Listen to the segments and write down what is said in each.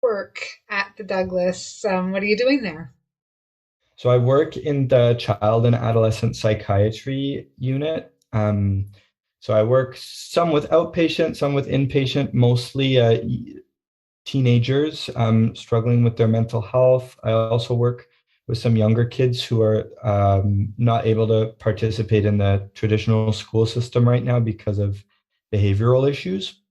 work at the Douglas? What are you doing there? So I work in the child and adolescent psychiatry unit. So I work some with outpatient, some with inpatient, mostly teenagers struggling with their mental health. I also work with some younger kids who are not able to participate in the traditional school system right now because of behavioral issues.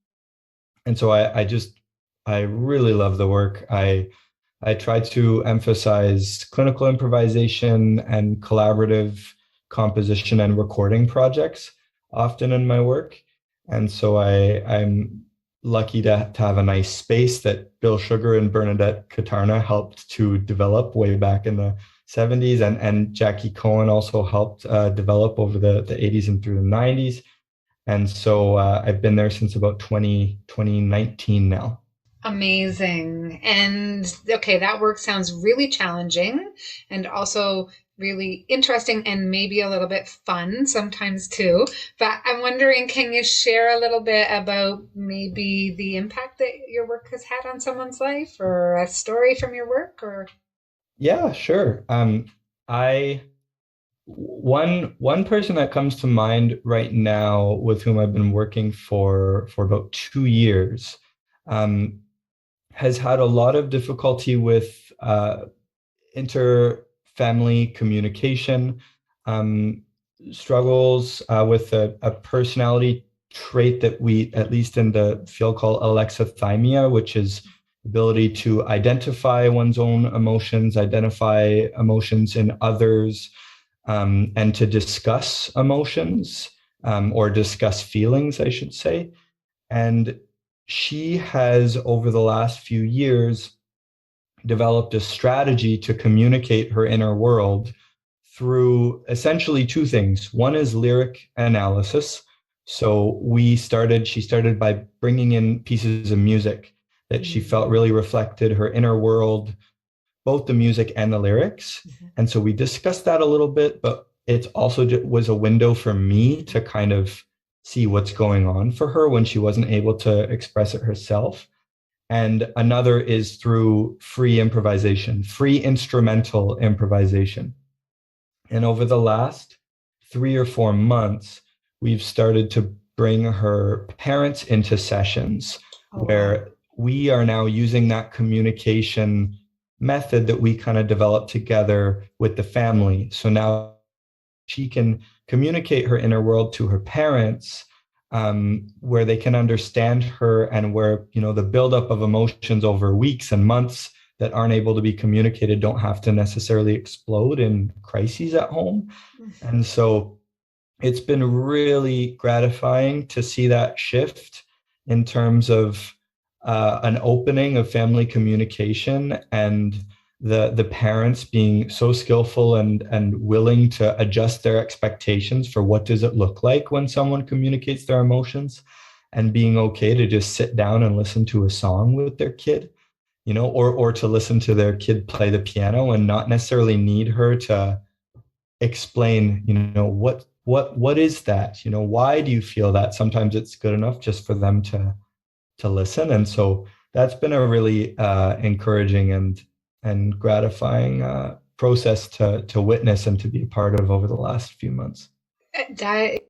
And so I really love the work. I try to emphasize clinical improvisation and collaborative composition and recording projects often in my work. And so I'm lucky to have a nice space that Bill Sugar and Bernadette Katarna helped to develop way back in the 70s. And Jackie Cohen also helped develop over the 80s and through the 90s. And so I've been there since about 2019 now. Amazing. And okay, that work sounds really challenging and also really interesting and maybe a little bit fun sometimes too. But I'm wondering, can you share a little bit about maybe the impact that your work has had on someone's life or a story from your work or Yeah, sure. I one person that comes to mind right now with whom I've been working for about 2 years, um, has had a lot of difficulty with inter-family communication, um, struggles with a personality trait that we, at least in the field, call alexithymia, which is ability to identify one's own emotions, identify emotions in others, and to discuss emotions, or discuss feelings, I should say. And she has, over the last few years, developed a strategy to communicate her inner world through essentially two things. One is lyric analysis. So she started by bringing in pieces of music that she felt really reflected her inner world, both the music and the lyrics. Mhm. And so we discussed that a little bit, but it also was a window for me to kind of see what's going on for her when she wasn't able to express it herself. And another is through free improvisation, free instrumental improvisation. And over the last 3 or 4 months, we've started to bring her parents into sessions Oh wow. where we are now using that communication method that we kind of developed together with the family. So now she can communicate her inner world to her parents, where they can understand her, and where, the buildup of emotions over weeks and months that aren't able to be communicated don't have to necessarily explode in crises at home. And so it's been really gratifying to see that shift in terms of an opening of family communication, and the parents being so skillful and willing to adjust their expectations for what does it look like when someone communicates their emotions, and being okay to just sit down and listen to a song with their kid, or to listen to their kid play the piano and not necessarily need her to explain, what is that? Why do you feel that? Sometimes it's good enough just for them to listen. And so that's been a really encouraging and gratifying process to witness and to be a part of over the last few months. That